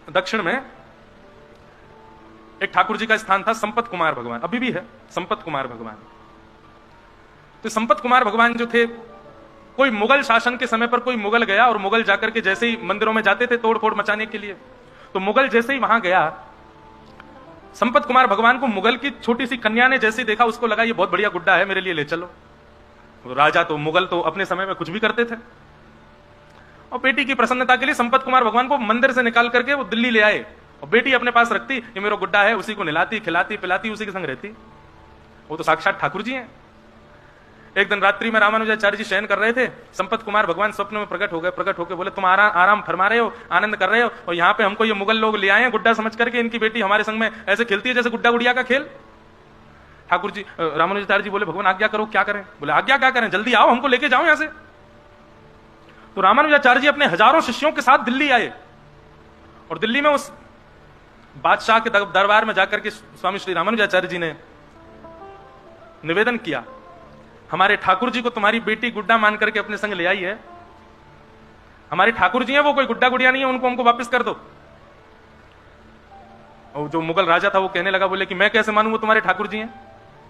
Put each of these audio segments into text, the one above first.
दक्षिण में एक ठाकुर जी का स्थान था, संपत कुमार भगवान, अभी भी है संपत कुमार भगवान। तो संपत कुमार भगवान जो थे, कोई मुगल शासन के समय पर कोई मुगल गया और मुगल जाकर के जैसे ही मंदिरों में जाते थे तोड़ फोड़ मचाने के लिए, तो मुगल जैसे ही वहां गया, संपत कुमार भगवान को मुगल की छोटी सी कन्या ने जैसे ही देखा, उसको लगा ये बहुत बढ़िया गुड्डा है, मेरे लिए ले चलो। राजा तो मुगल तो अपने समय में कुछ भी करते थे, और बेटी की प्रसन्नता के लिए संपत कुमार भगवान को मंदिर से निकाल करके वो दिल्ली ले आए, और बेटी अपने पास रखती, ये मेरा गुड्डा है, उसी को नहलाती खिलाती पिलाती, उसी के संग रहती। वो तो साक्षात ठाकुर जी हैं। एक दिन रात्रि में रामानुजाचार्य जी शयन कर रहे थे, संपत कुमार भगवान स्वप्न में प्रकट हो गए। प्रकट होकर बोले, तुम आराम फरमा रहे हो, आनंद कर रहे हो, और यहाँ पे हमको ये मुगल लोग ले आए हैं गुड्डा समझ करके, इनकी बेटी हमारे संग में ऐसे खेलती है जैसे गुड्डा गुड़िया का खेल। ठाकुर जी रामानुजाचार्य जी बोले, भगवान आज्ञा करो, क्या करें? बोले आज्ञा क्या करें, जल्दी आओ, हमको लेके जाओ यहां से। तो रामानुजाचार्य जी अपने हजारों शिष्यों के साथ दिल्ली आए, और दिल्ली में उस बादशाह के दरबार में जाकर के स्वामी श्री रामानुजाचार्य जी ने निवेदन किया, हमारे ठाकुर जी को तुम्हारी बेटी गुड्डा मान करके अपने संग ले आई है, हमारे ठाकुर जी हैं, वो कोई गुड्डा गुड़िया नहीं है, उनको हमको वापस कर दो। और जो मुगल राजा था वो कहने लगा, बोले कि मैं कैसे मानूं वो तुम्हारे ठाकुर जी हैं?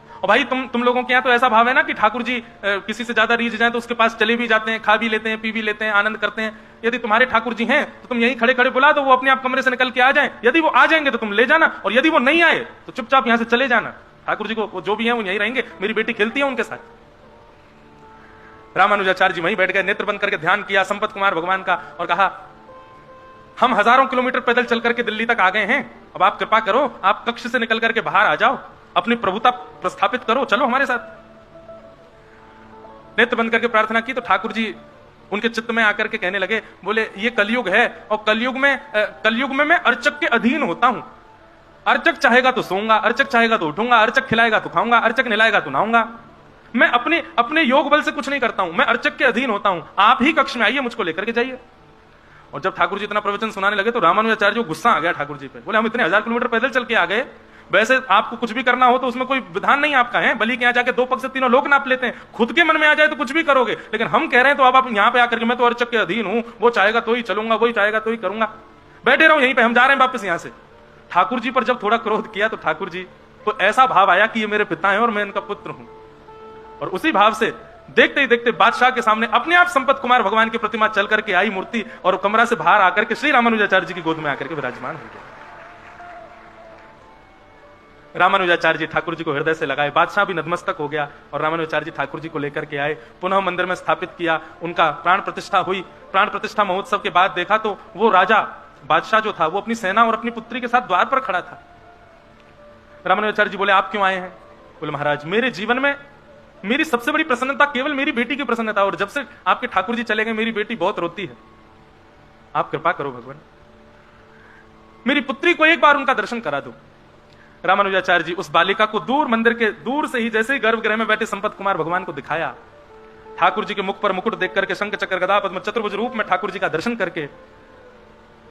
और भाई तुम लोगों के यहाँ तो ऐसा भाव है ना कि ठाकुर जी किसी से ज्यादा रीझ जाए तो उसके पास चले भी जाते हैं, खा भी लेते हैं, पी भी लेते हैं, आनंद करते हैं। यदि तुम्हारे ठाकुर जी हैं तो तुम यहीं खड़े खड़े बुला दो, वो अपने आप कमरे से निकल के आ जाएं। यदि वो आ जाएंगे तो तुम ले जाना, और यदि वो नहीं आए तो चुपचाप यहां से चले जाना। ठाकुर जी को जो भी है वो यहीं रहेंगे, मेरी बेटी खेलती है उनके साथ। रामानुजाचार्य जी वहीं बैठ गए, नेत्र बंद करके ध्यान किया संपत कुमार भगवान का, और कहा, हम हजारों किलोमीटर पैदल चल करके दिल्ली तक आ गए हैं, अब आप कृपा करो, आप कक्ष से निकल करके बाहर आ जाओ, अपनी प्रभुता प्रस्थापित करो, चलो हमारे साथ। नेत्र बंद करके प्रार्थना की तो ठाकुर जी उनके चित्त में आकर के कहने लगे, बोले ये कलयुग है, और कलयुग में मैं अर्चक के अधीन होता हूं। अर्चक चाहेगा तो सोऊंगा, अर्चक चाहेगा तो उठूंगा, अर्चक खिलाएगा तो खाऊंगा, अर्चक नहलाएगा तो नहाऊंगा। मैं अपने योग बल से कुछ नहीं करता हूं, मैं अर्चक के अधीन होता हूं। आप ही कक्ष में आइए, मुझको लेकर के जाइए। और जब ठाकुर जी इतना प्रवचन सुनाने लगे तो रामानुजाचार्य जी को गुस्सा आ गया ठाकुर जी पे। बोले, हम इतने 1000 किलोमीटर पैदल चल के आ गए, वैसे आपको कुछ भी करना हो तो उसमें कोई विधान नहीं आपका है, बलि के यहाँ जाके 2 पग से 3 लोग नाप लेते हैं, खुद के मन में आ जाए तो कुछ भी करोगे, लेकिन हम कह रहे हैं तो अब आप यहाँ पे आकर के, मैं तो अर्चक के अधीन हूं, वो चाहेगा तो ही चलूंगा, वही चाहेगा तो ही करूंगा, बैठे रहो यहीं पे, हम जा रहे हैं वापस यहां से। ठाकुर जी पर जब थोड़ा क्रोध किया तो ठाकुर जी को ऐसा भाव आया कि ये मेरे पिता हैं और मैं इनका पुत्र हूं, और उसी भाव से देखते ही देखते बादशाह के सामने अपने आप संपत कुमार भगवान की प्रतिमा चल करके आई मूर्ति, और कमरा से बाहर आकर के श्री रामानुजाचार्य जी की गोद में आकर के विराजमान हो गया। रामानुजाचार्य जी ठाकुर जी को हृदय से लगाए, बादशाह भी नतमस्तक हो गया, और रामानुजाचार्य जी ठाकुर जी को लेकर के आए, पुनः मंदिर में स्थापित किया, उनका प्राण प्रतिष्ठा हुई। प्राण प्रतिष्ठा महोत्सव के बाद देखा तो वो राजा बादशाह जो था वो अपनी सेना और अपनी पुत्री के साथ द्वार पर खड़ा था। रामानुजाचार्य जी बोले, आप क्यों आए हैं? बोले, महाराज मेरे जीवन में मेरी सबसे बड़ी प्रसन्नता केवल मेरी बेटी की प्रसन्नता, और जब से आपके ठाकुर जी चले गए मेरी बेटी बहुत रोती है, आप कृपा करो भगवान, मेरी पुत्री को एक बार उनका दर्शन करा दो। रामानुजाचार्य जी उस बालिका को दूर मंदिर के दूर से ही, जैसे ही गर्भगृह में बैठे संपत कुमार भगवान को दिखाया, ठाकुर जी के मुख पर मुकुट देख करके शंख चक्र गदा पद्म चतुर्भुज रूप में ठाकुर जी का दर्शन करके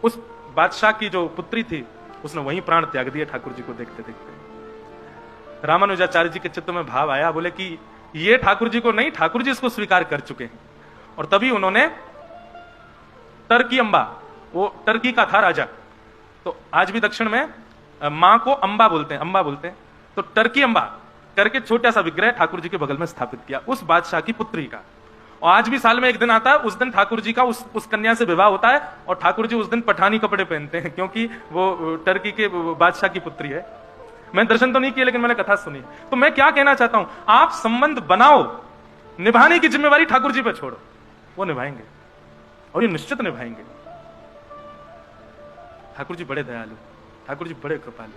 उस बादशाह की जो पुत्री थी उसने वहीं प्राण त्याग दिए ठाकुर जी को देखते देखते। रामानुजाचार्य जी के चित्त में भाव आया, बोले कि ये ठाकुर जी को नहीं, ठाकुर जी इसको स्वीकार कर चुके हैं। और तभी उन्होंने टर्की अंबा, वो टर्की का था राजा, तो आज भी दक्षिण में मां को अंबा बोलते हैं, तो टर्की अंबा करके छोटा सा विग्रह ठाकुर जी के बगल में स्थापित किया उस बादशाह की पुत्री का। और आज भी साल में एक दिन आता है, उस दिन ठाकुर जी का उस कन्या से विवाह होता है, और ठाकुर जी उस दिन पठानी कपड़े पहनते हैं, क्योंकि वो टर्की के बादशाह की पुत्री है। मैं दर्शन तो नहीं किया लेकिन मैंने कथा सुनी। तो मैं क्या कहना चाहता हूं, आप संबंध बनाओ, निभाने की जिम्मेवारी ठाकुर जी पे छोड़ो, वो निभाएंगे, और ये निश्चित निभाएंगे। ठाकुर जी बड़े दयालु, ठाकुर जी बड़े कृपालु।